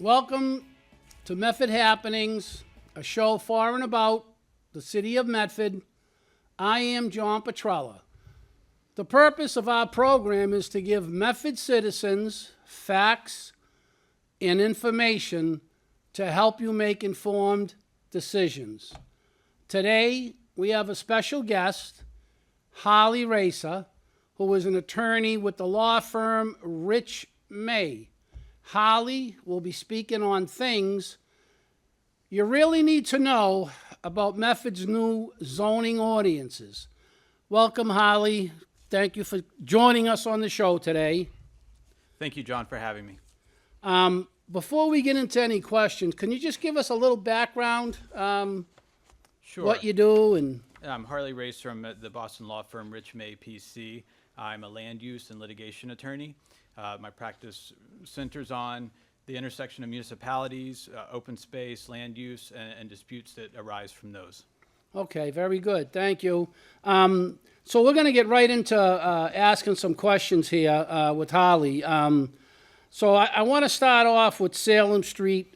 Welcome to Medford Happenings, a show for and about the city of Medford. I am John Petrella. The purpose of our program is to give Medford citizens facts and information to help you make informed decisions. Today, we have a special guest, Harley Racer, who is an attorney with the law firm Rich May. Harley will be speaking on things you really need to know about Medford's new zoning ordinances. Welcome, Harley. Thank you for joining us on the show today. Thank you, John, for having me. Before we get into any questions, can you just give us a little background, Sure. what you do? And I'm Harley Racer. I'm at the Boston law firm Rich May, PC. I'm a land use and litigation attorney. My practice centers on the intersection of municipalities, open space, land use, and disputes that arise from those. Okay, very good. Thank you. So we're going to get right into asking some questions here with Harley. So I want to start off with Salem Street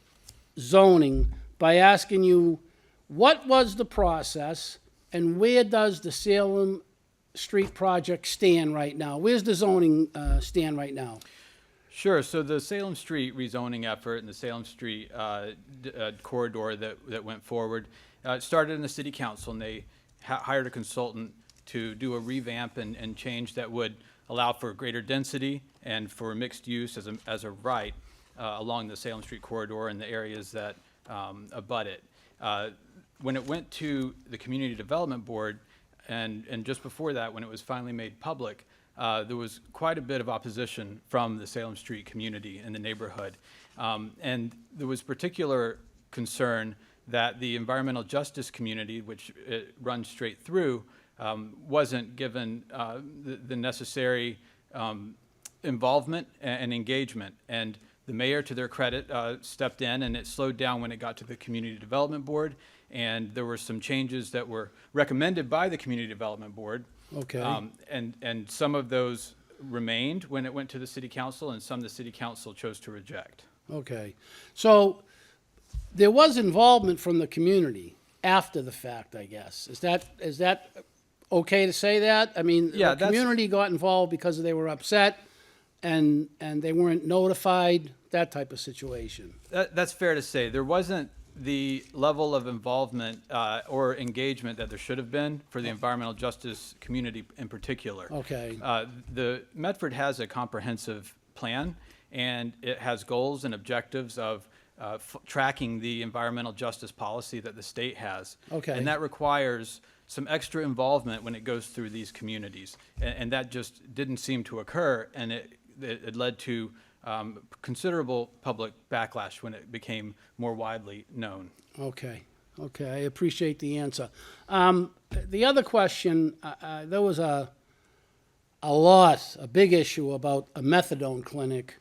zoning by asking you, what was the process and where does the Salem Street project stand right now? Where's the zoning stand right now? Sure. So the Salem Street rezoning effort and the Salem Street corridor that went forward started in the city council, and they hired a consultant to do a revamp and change that would allow for greater density and for mixed use as a right along the Salem Street corridor and the areas that abut it. When it went to the Community Development Board, and just before that, when it was finally made public, there was quite a bit of opposition from the Salem Street community in the neighborhood. And there was particular concern that the environmental justice community, which it runs straight through, wasn't given the necessary involvement and engagement. And the mayor, to their credit, stepped in, and it slowed down when it got to the Community Development Board. And there were some changes that were recommended by the Community Development Board. Okay. And some of those remained when it went to the city council, and some the city council chose to reject. Okay. So there was involvement from the community after the fact, I guess. Is that okay to say that? I mean, Yeah, the community got involved because they were upset and they weren't notified, that type of situation. That's fair to say. There wasn't the level of involvement or engagement that there should have been for the environmental justice community in particular. Okay. The Medford has a comprehensive plan, and it has goals and objectives of tracking the environmental justice policy that the state has. Okay. And that requires some extra involvement when it goes through these communities. And that just didn't seem to occur, and it led to considerable public backlash when it became more widely known. Okay. I appreciate the answer. The other question, there was a big issue about a methadone clinic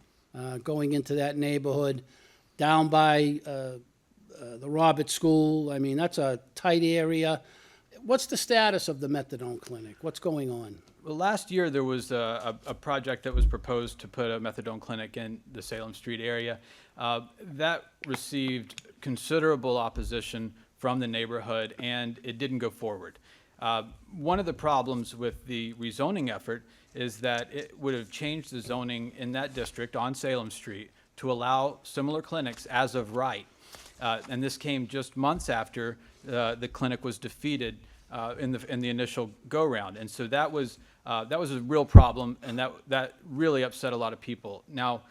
going into that neighborhood down by the Roberts School. I mean, that's a tight area. What's the status of the methadone clinic? What's going on? Well, last year there was a project that was proposed to put a methadone clinic in the Salem Street area. That received considerable opposition from the neighborhood, and it didn't go forward. One of the problems with the rezoning effort is that it would have changed the zoning in that district on Salem Street to allow similar clinics as of right. And this came just months after the clinic was defeated in the initial go-round. And so that was a real problem, and that really upset a lot of people. Now,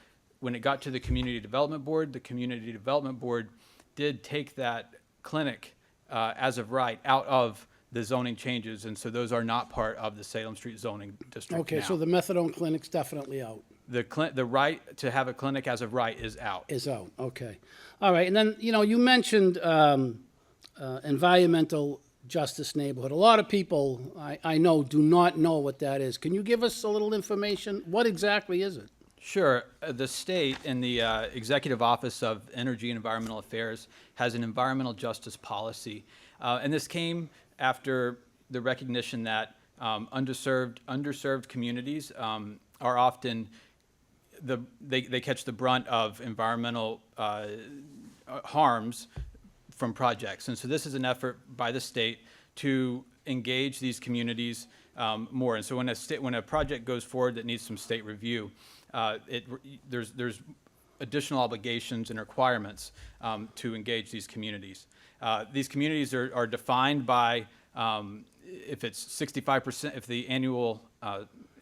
when it got to the Community Development Board, the Community Development Board did take that clinic as of right out of the zoning changes, and so those are not part of the Salem Street zoning district Okay, now. so the methadone clinic's definitely out. The right to have a clinic as of right is out. Is out, okay. All right, and then, you mentioned environmental justice neighborhood. A lot of people, I know, do not know what that is. Can you give us a little information? What exactly is it? Sure. The state and the Executive Office of Energy and Environmental Affairs has an environmental justice policy. And this came after the recognition that underserved communities are often they catch the brunt of environmental harms from projects. And so this is an effort by the state to engage these communities more. And so when a project goes forward that needs some state review, there's additional obligations and requirements to engage these communities. These communities are defined by if it's 65%, if the annual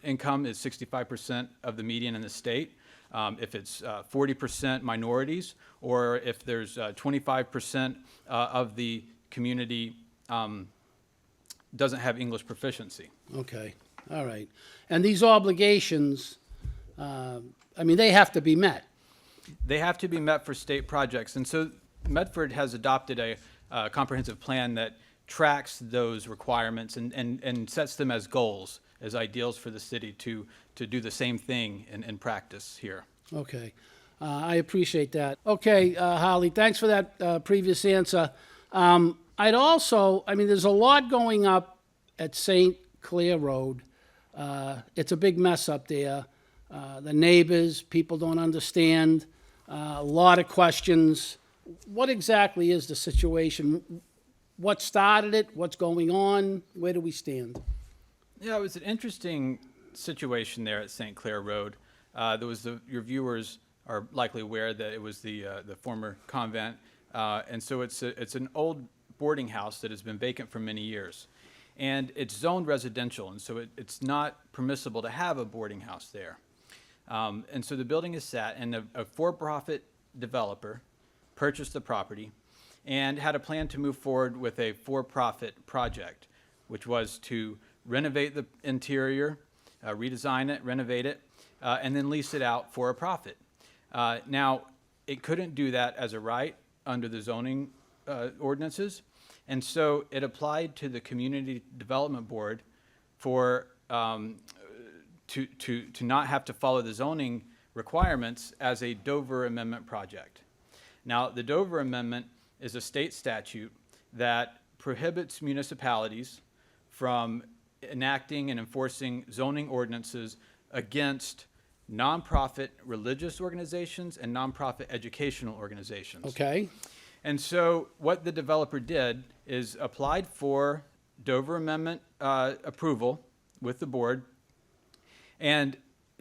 income is 65% of the median in the state, if it's 40% minorities, or if there's 25% of the community doesn't have English proficiency. Okay, all right. And these obligations, I mean, they have to be met. They have to be met for state projects. And so Medford has adopted a comprehensive plan that tracks those requirements and sets them as goals, as ideals for the city to do the same thing in practice here. Okay, I appreciate that. Okay, Harley, thanks for that previous answer. I'd also, I mean, there's a lot going up at St. Clair Road. It's a big mess up there. The neighbors, people don't understand, a lot of questions. What exactly is the situation? What started it? What's going on? Where do we stand? Yeah, it was an interesting situation there at St. Clair Road. Your viewers are likely aware that it was the former convent, and so it's an old boarding house that has been vacant for many years, and it's zoned residential, and so it's not permissible to have a boarding house there. And so the building is sat, and a for-profit developer purchased the property and had a plan to move forward with a for-profit project, which was to renovate the interior, redesign it, renovate it, and then lease it out for a profit. Now, it couldn't do that as a right under the zoning ordinances, and so it applied to the Community Development Board for to not have to follow the zoning requirements as a Dover Amendment project. Now, the Dover Amendment is a state statute that prohibits municipalities from enacting and enforcing zoning ordinances against nonprofit religious organizations and nonprofit educational organizations. Okay. And so what the developer did is applied for Dover Amendment approval with the board, and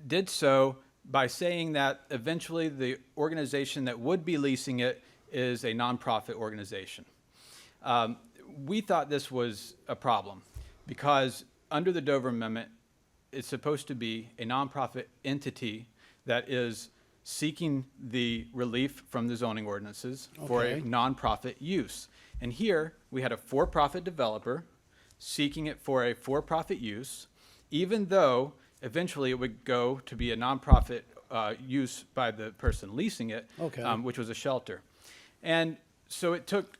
did so by saying that eventually the organization that would be leasing it is a nonprofit organization. We thought this was a problem because under the Dover Amendment, it's supposed to be a nonprofit entity that is seeking the relief from the zoning ordinances for a Okay. nonprofit use. And here we had a for-profit developer seeking it for a for-profit use, even though eventually it would go to be a nonprofit use by the person leasing it, Okay. Which was a shelter. And so it took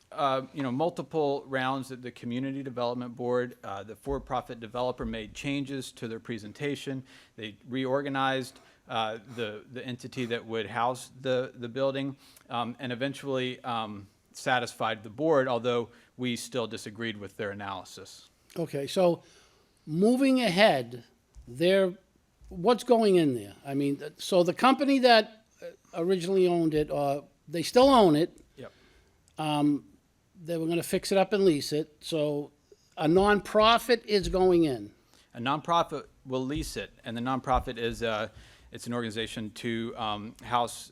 multiple rounds at the Community Development Board. The for-profit developer made changes to their presentation. They reorganized the entity that would house the building, and eventually satisfied the board, although we still disagreed with their analysis. Okay, so moving ahead, what's going in there? I mean, so the company that originally owned it, they still own it. Yep. They were going to fix it up and lease it. So a nonprofit is going in. A nonprofit will lease it, and the nonprofit is it's an organization to house.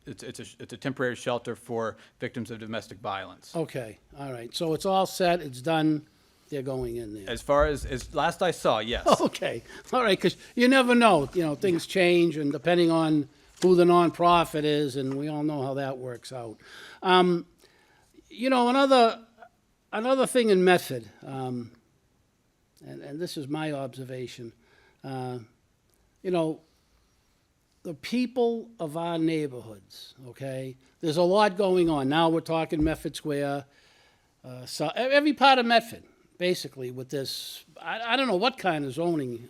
It's a temporary shelter for victims of domestic violence. Okay, all right. So it's all set. It's done. They're going in there. As far as last I saw, yes. Okay, all right, because you never know. Things change, and depending on who the nonprofit is, and we all know how that works out. Another thing in Medford, and this is my observation, the people of our neighborhoods, okay? There's a lot going on. Now we're talking Medford Square, so every part of Medford, basically, with this, I don't know what kind of zoning,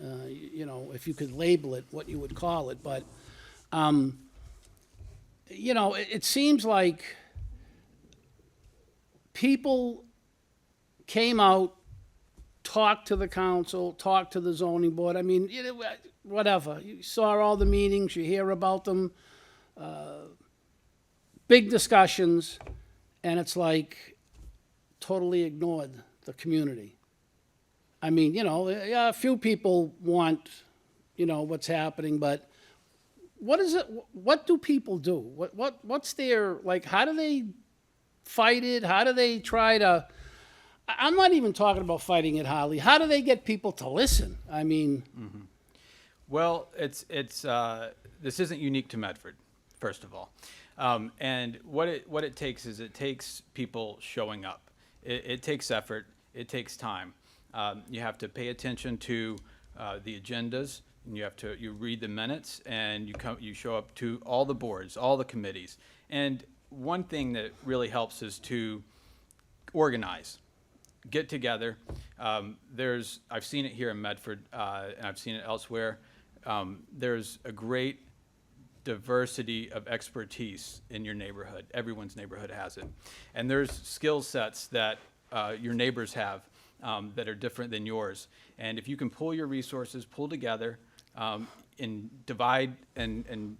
if you could label it, what you would call it, but, it seems like people came out talk to the council, talk to the zoning board. I mean, whatever. You saw all the meetings, you hear about them, big discussions, and it's like totally ignored the community. I mean, yeah, a few people want, what's happening, but what is it? What do people do? What's their, like, how do they fight it? How do they try to, I'm not even talking about fighting it, Harley. How do they get people to listen? I mean. Well, it's this isn't unique to Medford, first of all. And what it takes is it takes people showing up. It takes effort. It takes time. You have to pay attention to the agendas, and you read the minutes, and you show up to all the boards, all the committees. And one thing that really helps is to organize, get together. I've seen it here in Medford, and I've seen it elsewhere. There's a great diversity of expertise in your neighborhood. Everyone's neighborhood has it. And there's skill sets that your neighbors have that are different than yours. And if you can pull your resources, pull together, and divide and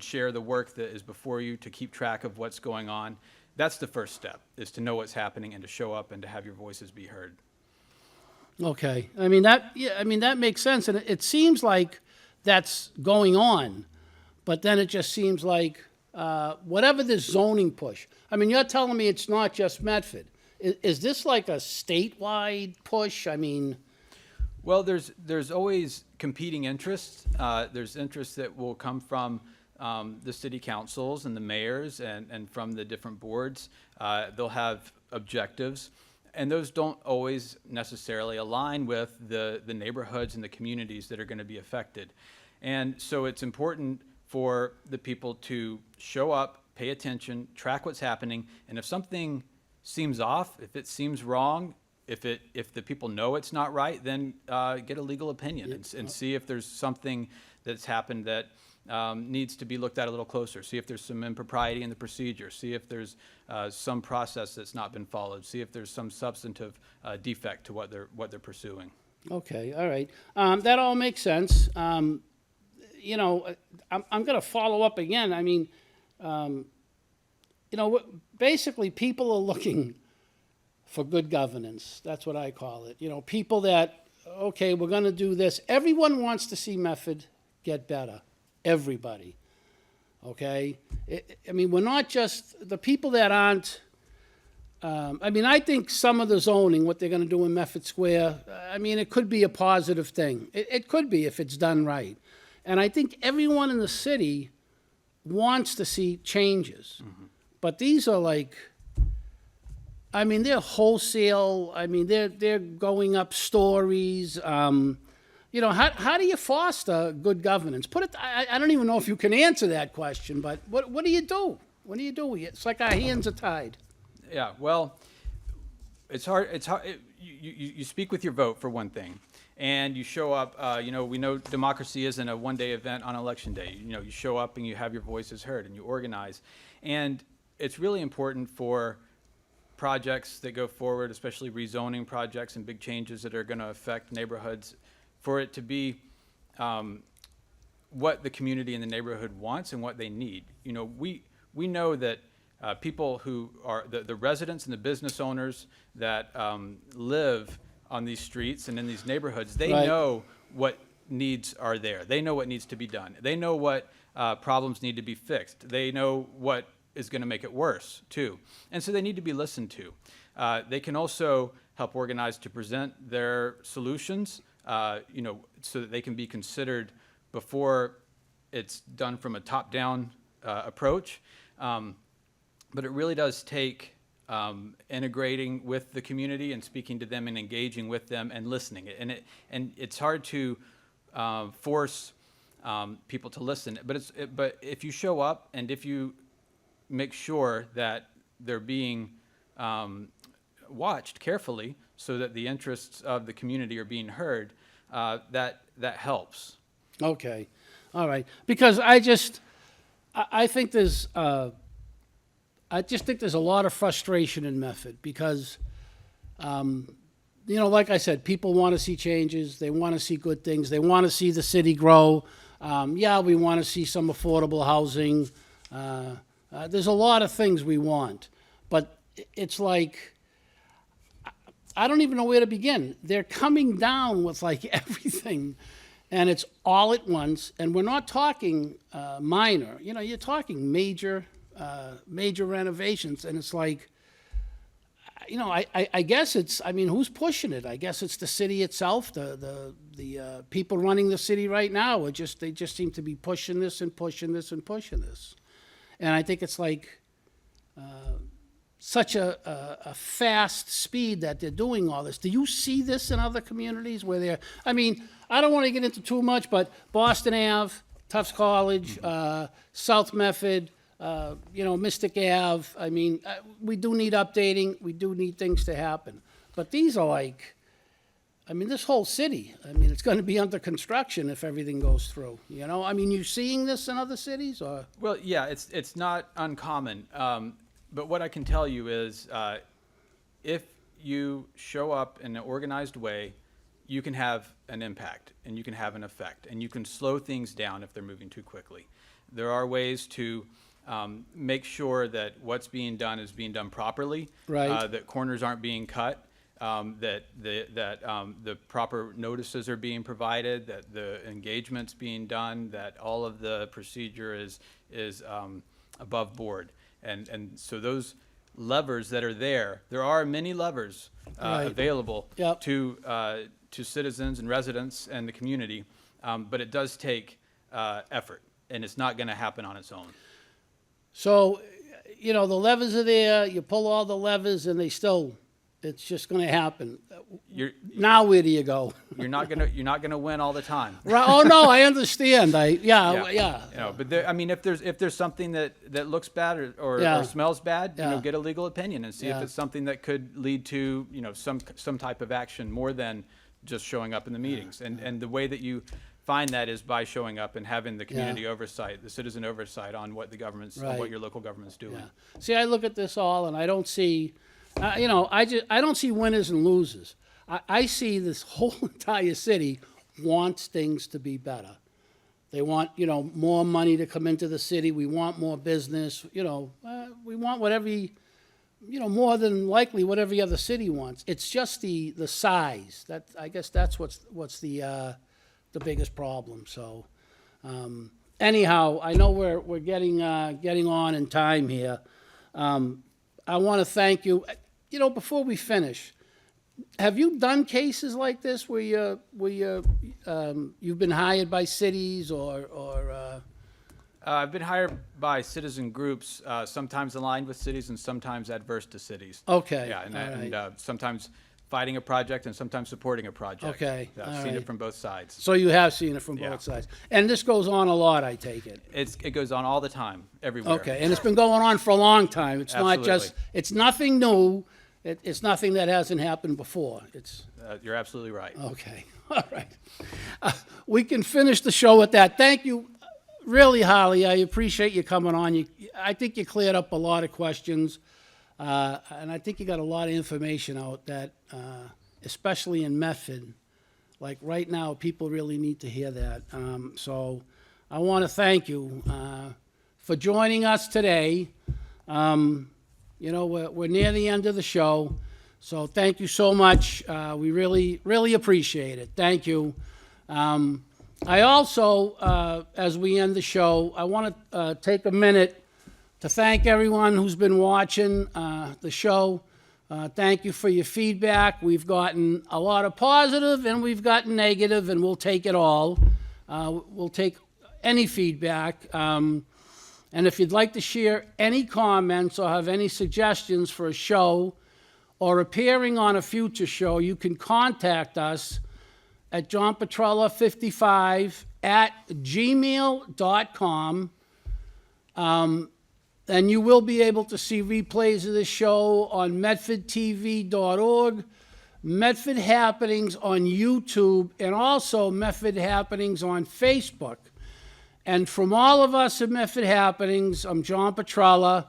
share the work that is before you to keep track of what's going on, that's the first step, is to know what's happening and to show up and to have your voices be heard. Okay. I mean, that makes sense. And it seems like that's going on, but then it just seems like whatever this zoning push, I mean, you're telling me it's not just Medford. Is this like a statewide push? I mean. Well, there's always competing interests. There's interests that will come from the city councils and the mayors and from the different boards. They'll have objectives, and those don't always necessarily align with the neighborhoods and the communities that are going to be affected. And so it's important for the people to show up, pay attention, track what's happening, and if something seems off, if it seems wrong, if the people know it's not right, then get a legal opinion and see if there's something that's happened that needs to be looked at a little closer. See if there's some impropriety in the procedure. See if there's some process that's not been followed. See if there's some substantive defect to what they're pursuing. Okay, all right. That all makes sense. I'm going to follow up again. I mean, basically people are looking for good governance. That's what I call it. People that, okay, we're going to do this. Everyone wants to see Medford get better. Everybody. Okay? I mean, we're not just the people that aren't. I think some of the zoning, what they're going to do in Medford Square, it could be a positive thing. It could be if it's done right. And I think everyone in the city wants to see changes. Mm-hmm. But these are like, they're wholesale. They're going up stories. How do you foster good governance? I don't even know if you can answer that question, but what do you do? What do you do? It's like our hands are tied. Yeah, well, it's hard. You speak with your vote, for one thing, and you show up. We know democracy isn't a one-day event on election day. You show up and you have your voices heard and you organize. And it's really important for projects that go forward, especially rezoning projects and big changes that are going to affect neighborhoods, for it to be what the community in the neighborhood wants and what they need. We know that people who are the residents and the business owners that live on these streets and in these neighborhoods, they Right. know what needs are there. They know what needs to be done. They know what problems need to be fixed. They know what is going to make it worse, too. And so they need to be listened to. They can also help organize to present their solutions, so that they can be considered before it's done from a top-down approach. But it really does take integrating with the community and speaking to them and engaging with them and listening. And it's hard to force people to listen. But if you show up and if you make sure that they're being watched carefully so that the interests of the community are being heard, that helps. Okay. All right. Because I think there's a lot of frustration in Medford because you know, like I said, people want to see changes. They want to see good things. They want to see the city grow. Yeah, we want to see some affordable housing. There's a lot of things we want, but it's like, I don't even know where to begin. They're coming down with like everything, and it's all at once. And we're not talking minor. You know, you're talking major renovations, and it's like, you know, I guess it's, I mean, who's pushing it? I guess it's the city itself. The people running the city right now they just seem to be pushing this and pushing this and pushing this. And I think it's like such a fast speed that they're doing all this. Do you see this in other communities where they're, I mean, I don't want to get into too much, but Boston Ave, Tufts College, South Medford, you know, Mystic Ave, I mean, we do need updating. We do need things to happen. But these are like, I mean, this whole city, I mean, it's going to be under construction if everything goes through, you know? I mean, you seeing this in other cities, or? Well, yeah, it's not uncommon. But what I can tell you is if you show up in an organized way, you can have an impact and you can have an effect, and you can slow things down if they're moving too quickly. There are ways to make sure that what's being done is being done properly, Right. That corners aren't being cut, that the proper notices are being provided, that the engagement's being done, that all of the procedure is above board. And so those levers that are there are many levers Right. available Yep. to citizens and residents and the community, but it does take effort, and it's not going to happen on its own. So, you know, the levers are there, you pull all the levers and it's just going to happen. Now where do you go? You're not gonna win all the time. Right. Oh, no, I understand. Yeah. You know, but I mean, if there's something that looks bad or Yeah. smells bad, you Yeah. know, get a legal opinion and see if Yeah. it's something that could lead to, you know, some type of action more than just showing up in the meetings. And the way that you find that is by showing up and having the community oversight, the citizen oversight on what the government's, on Right. what your local government's doing. Yeah. See, I look at this all and I don't see, you know, I don't see winners and losers. I see this whole entire city wants things to be better. They want, you know, more money to come into the city. We want more business. You know, we want whatever, you know, more than likely whatever the other city wants. It's just the size. That, I guess that's what's the biggest problem. So, anyhow, I know we're getting on in time here. I want to thank you. You know, before we finish, have you done cases like this where you've been hired by cities or I've been hired by citizen groups, sometimes aligned with cities and sometimes adverse to cities. Okay, Yeah, all and sometimes fighting a project and sometimes supporting a project. Okay, Yeah, all I've seen right. it from both sides. So you have seen it from Yeah. both sides. And this goes on a lot, I take it. It goes on all the time, everywhere. Okay, and it's been going on for a long time. It's not just, Absolutely. it's nothing new. It's nothing that hasn't happened before. It's, You're absolutely right. okay, all right. We can finish the show with that. Thank you, really, Harley. I appreciate you coming on. I think you cleared up a lot of questions, and I think you got a lot of information out that, especially in Medford, like right now, people really need to hear that. So I want to thank you for joining us today. You know, we're near the end of the show, so thank you so much. We really, really appreciate it. Thank you. I also, as we end the show, I want to take a minute to thank everyone who's been watching the show. Thank you for your feedback. We've gotten a lot of positive and we've gotten negative, and we'll take it all. We'll take any feedback. And if you'd like to share any comments or have any suggestions for a show or appearing on a future show, you can contact us at johnpetrella55@gmail.com. And you will be able to see replays of this show on medfordtv.org, Medford Happenings on YouTube, and also Medford Happenings on Facebook. And from all of us at Medford Happenings, I'm John Petrella.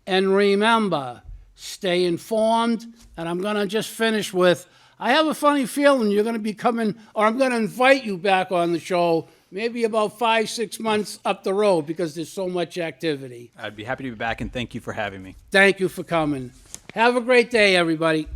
And remember, stay informed. And I'm going to just finish with, I have a funny feeling you're going to be coming, or I'm going to invite you back on the show maybe about 5-6 months up the road because there's so much activity. I'd be happy to be back, and thank you for having me. Thank you for coming. Have a great day, everybody.